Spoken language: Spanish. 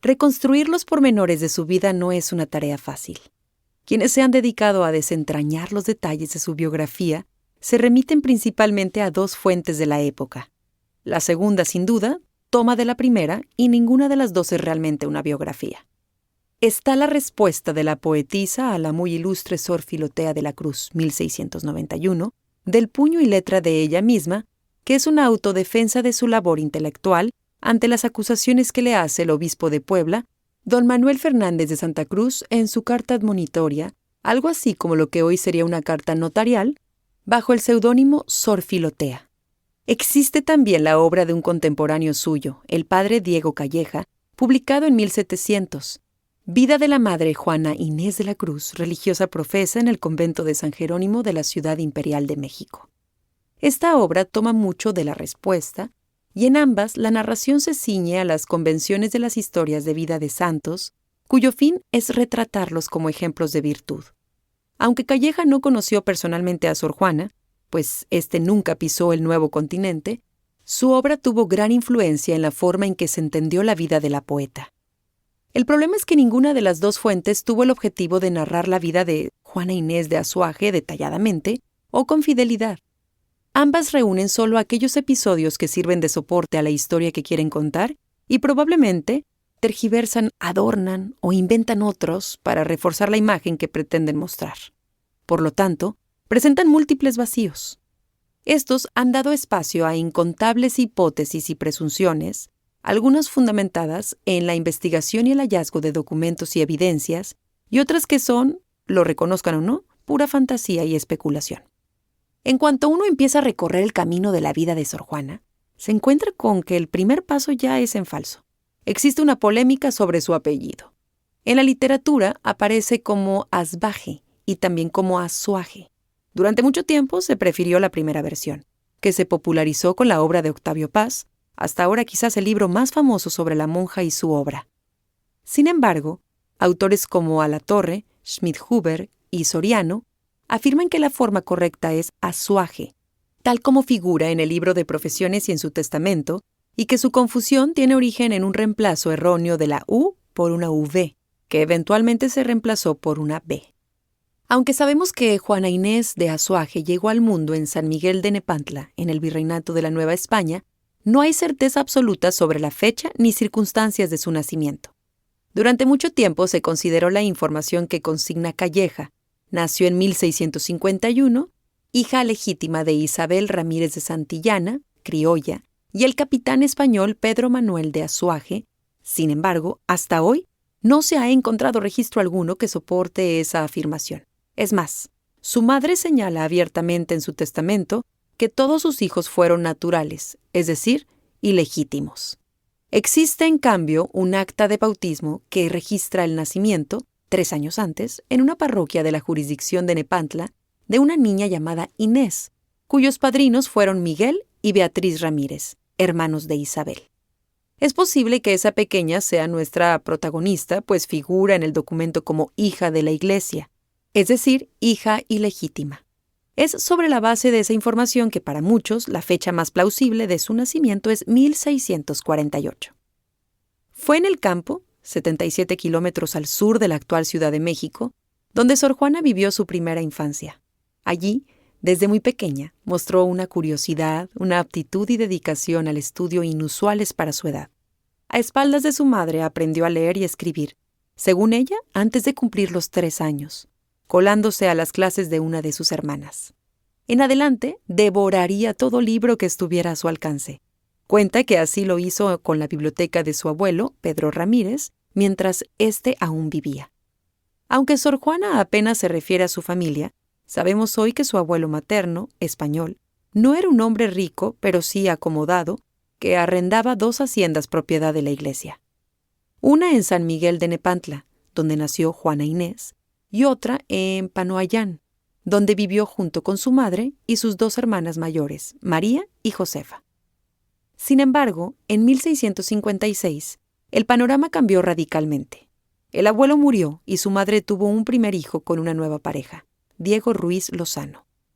Reconstruir los pormenores de su vida no es una tarea fácil. Quienes se han dedicado a desentrañar los detalles de su biografía se remiten principalmente a dos fuentes de la época. La segunda, sin duda, toma de la primera y ninguna de las dos es realmente una biografía. Está la respuesta de la poetisa a la muy ilustre Sor Filotea de la Cruz, 1691, del puño y letra de ella misma, que es una autodefensa de su labor intelectual ante las acusaciones que le hace el obispo de Puebla, don Manuel Fernández de Santa Cruz, en su carta admonitoria, algo así como lo que hoy sería una carta notarial, bajo el seudónimo Sor Filotea. Existe también la obra de un contemporáneo suyo, el padre Diego Calleja, publicado en 1700, Vida de la Madre Juana Inés de la Cruz, religiosa profesa en el convento de San Jerónimo de la Ciudad Imperial de México. Esta obra toma mucho de la respuesta, y en ambas la narración se ciñe a las convenciones de las historias de vida de santos, cuyo fin es retratarlos como ejemplos de virtud. Aunque Calleja no conoció personalmente a Sor Juana, pues éste nunca pisó el Nuevo Continente, su obra tuvo gran influencia en la forma en que se entendió la vida de la poeta. El problema es que ninguna de las dos fuentes tuvo el objetivo de narrar la vida de Juana Inés de Azuaje detalladamente o con fidelidad. Ambas reúnen solo aquellos episodios que sirven de soporte a la historia que quieren contar y probablemente tergiversan, adornan o inventan otros para reforzar la imagen que pretenden mostrar. Por lo tanto, presentan múltiples vacíos. Estos han dado espacio a incontables hipótesis y presunciones, algunas fundamentadas en la investigación y el hallazgo de documentos y evidencias, y otras que son, lo reconozcan o no, pura fantasía y especulación. En cuanto uno empieza a recorrer el camino de la vida de Sor Juana, se encuentra con que el primer paso ya es en falso. Existe una polémica sobre su apellido. En la literatura aparece como Asbaje y también como Azuaje. Durante mucho tiempo se prefirió la primera versión, que se popularizó con la obra de Octavio Paz, hasta ahora quizás el libro más famoso sobre la monja y su obra. Sin embargo, autores como Alatorre, Schmidhuber y Soriano afirman que la forma correcta es Azuaje, tal como figura en el libro de profesiones y en su testamento, y que su confusión tiene origen en un reemplazo erróneo de la U por una V, que eventualmente se reemplazó por una B. Aunque sabemos que Juana Inés de Azuaje llegó al mundo en San Miguel de Nepantla, en el Virreinato de la Nueva España, no hay certeza absoluta sobre la fecha ni circunstancias de su nacimiento. Durante mucho tiempo se consideró la información que consigna Calleja. Nació en 1651, hija legítima de Isabel Ramírez de Santillana, criolla, y el capitán español Pedro Manuel de Azuaje. Sin embargo, hasta hoy no se ha encontrado registro alguno que soporte esa afirmación. Es más, su madre señala abiertamente en su testamento que todos sus hijos fueron naturales, es decir, ilegítimos. Existe, en cambio, un acta de bautismo que registra el nacimiento, 3 años antes, en una parroquia de la jurisdicción de Nepantla, de una niña llamada Inés, cuyos padrinos fueron Miguel y Beatriz Ramírez, hermanos de Isabel. Es posible que esa pequeña sea nuestra protagonista, pues figura en el documento como hija de la Iglesia, es decir, hija ilegítima. Es sobre la base de esa información que para muchos la fecha más plausible de su nacimiento es 1648. Fue en el campo, 77 kilómetros al sur de la actual Ciudad de México, donde Sor Juana vivió su primera infancia. Allí, desde muy pequeña, mostró una curiosidad, una aptitud y dedicación al estudio inusuales para su edad. A espaldas de su madre aprendió a leer y escribir, según ella, antes de cumplir los 3 años. Colándose a las clases de una de sus hermanas. En adelante, devoraría todo libro que estuviera a su alcance. Cuenta que así lo hizo con la biblioteca de su abuelo, Pedro Ramírez, mientras éste aún vivía. Aunque Sor Juana apenas se refiere a su familia, sabemos hoy que su abuelo materno, español, no era un hombre rico, pero sí acomodado, que arrendaba 2 haciendas propiedad de la Iglesia. Una en San Miguel de Nepantla, donde nació Juana Inés, y otra en Panoayán, donde vivió junto con su madre y sus 2 hermanas mayores, María y Josefa. Sin embargo, en 1656, el panorama cambió radicalmente. El abuelo murió y su madre tuvo un primer hijo con una nueva pareja, Diego Ruiz Lozano.